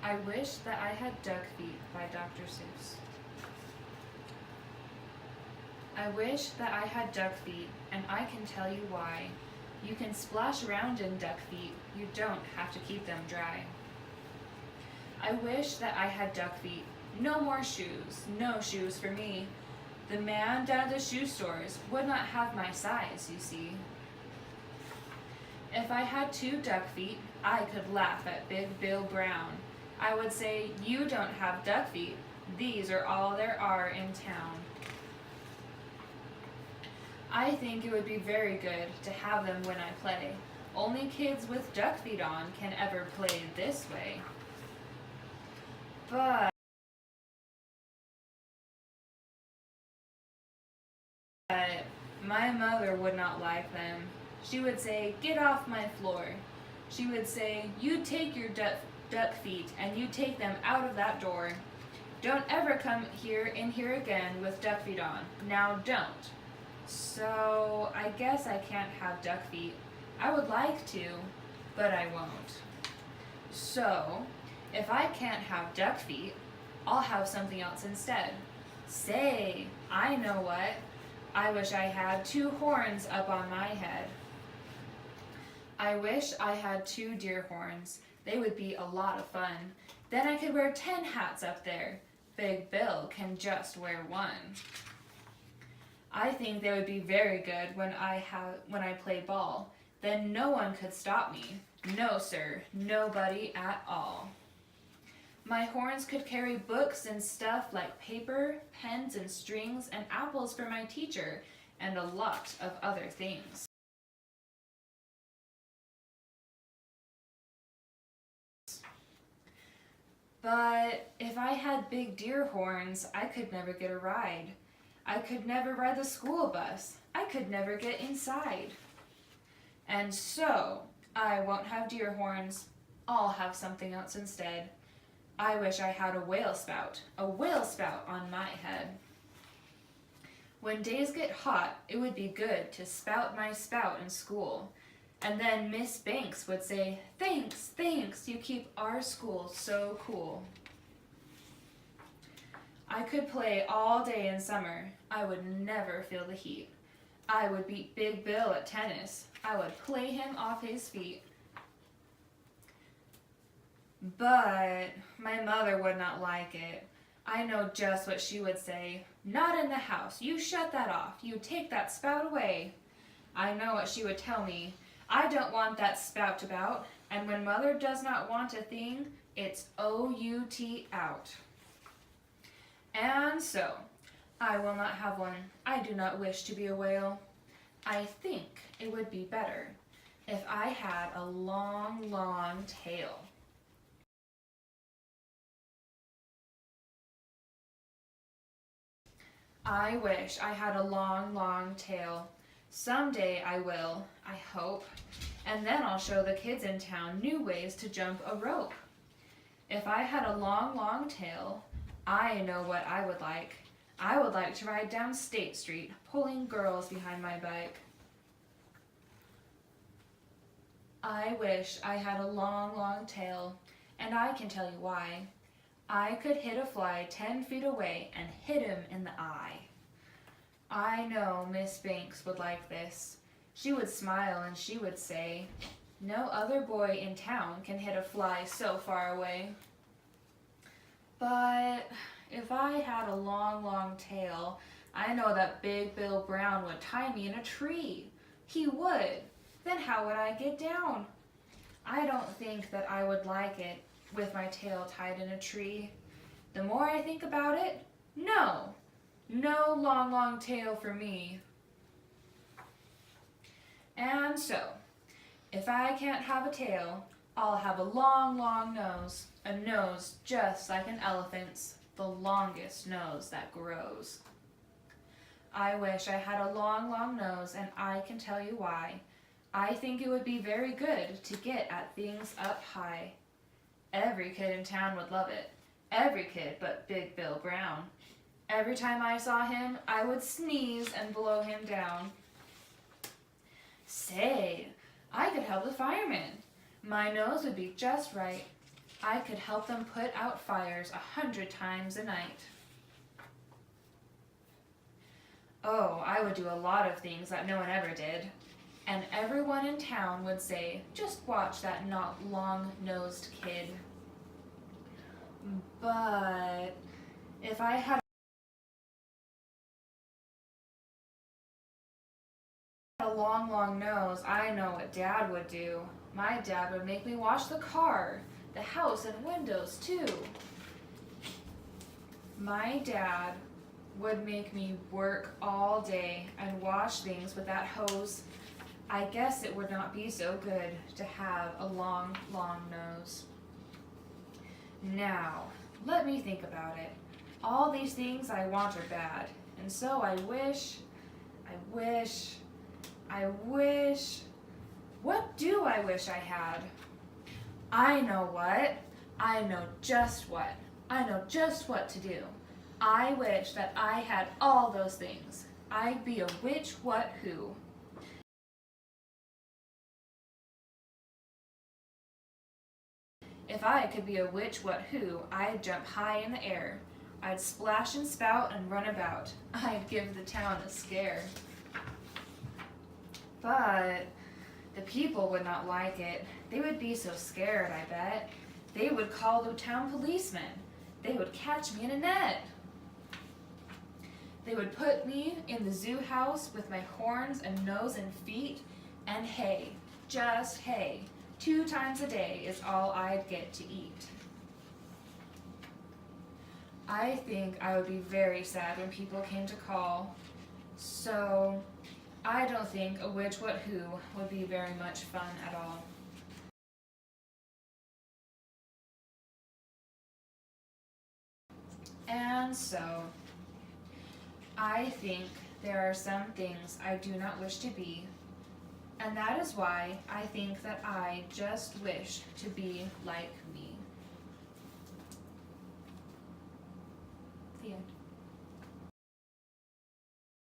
I wish that I had duck feet by Dr. Seuss. I wish that I had duck feet, and I can tell you why. You can splash around in duck feet, you don't have to keep them dry. I wish that I had duck feet. No more shoes, no shoes for me. The man down at the shoe stores would not have my size, you see. If I had 2 duck feet, I could laugh at Big Bill Brown. I would say, you don't have duck feet. These are all there are in town. I think it would be very good to have them when I play. Only kids with duck feet on can ever play this way. But my mother would not like them. She would say, get off my floor. She would say, you take your duck feet and you take them out of that door. Don't ever come in here again with duck feet on. Now don't. So I guess I can't have duck feet. I would like to, but I won't. So if I can't have duck feet, I'll have something else instead. Say, I know what. I wish I had 2 horns up on my head. I wish I had 2 deer horns. They would be a lot of fun. Then I could wear 10 hats up there. Big Bill can just wear 1. I think they would be very good when I play ball. Then no one could stop me. No, sir, nobody at all. My horns could carry books and stuff like paper, pens and strings, and apples for my teacher, and a lot of other things. But if I had big deer horns, I could never get a ride. I could never ride the school bus. I could never get inside. And so, I won't have deer horns. I'll have something else instead. I wish I had a whale spout on my head. When days get hot, it would be good to spout my spout in school. And then Miss Banks would say, thanks, thanks, you keep our school so cool. I could play all day in summer. I would never feel the heat. I would beat Big Bill at tennis. I would play him off his feet. But my mother would not like it. I know just what she would say. Not in the house. You shut that off. You take that spout away. I know what she would tell me. I don't want that spout about. And when mother does not want a thing, it's O-U-T out. And so, I will not have one. I do not wish to be a whale. I think it would be better if I had a long, long tail. I wish I had a long, long tail. Someday I will, I hope, and then I'll show the kids in town new ways to jump a rope. If I had a long, long tail, I know what I would like. I would like to ride down State Street, pulling girls behind my bike. I wish I had a long, long tail, and I can tell you why. I could hit a fly 10 feet away and hit him in the eye. I know Miss Banks would like this. She would smile and she would say, no other boy in town can hit a fly so far away. But if I had a long, long tail, I know that Big Bill Brown would tie me in a tree. He would. Then how would I get down? I don't think that I would like it with my tail tied in a tree. The more I think about it, no long, long tail for me. And so, if I can't have a tail, I'll have a long, long nose, a nose just like an elephant's, the longest nose that grows. I wish I had a long, long nose, and I can tell you why. I think it would be very good to get at things up high. Every kid in town would love it. Every kid but Big Bill Brown. Every time I saw him, I would sneeze and blow him down. Say, I could help the firemen. My nose would be just right. I could help them put out fires 100 times a night. Oh, I would do a lot of things that no one ever did. And everyone in town would say, just watch that not long-nosed kid. But if I had a long nose, I know what Dad would do. My dad would make me wash the car, the house, and windows too. My dad would make me work all day and wash things with that hose. I guess it would not be so good to have a long nose. Now, let me think about it. All these things I want are bad, and so I wish. What do I wish I had? I know what. I know just what. I know just what to do. I wish that I had all those things. I'd be a which, what, who. If I could be a which, what, who, I'd jump high in the air. I'd splash and spout and run about. I'd give the town a scare. But the people would not like it. They would be so scared, I bet. They would call the town policeman. They would catch me in a net. They would put me in the zoo house with my horns and nose and feet, and hay, just hay, 2 times a day is all I'd get to eat. I think I would be very sad when people came to call, so I don't think a which, what, who would be very much fun at all. And so, I think there are some things I do not wish to be, and that is why I think that I just wish to be like me. The end.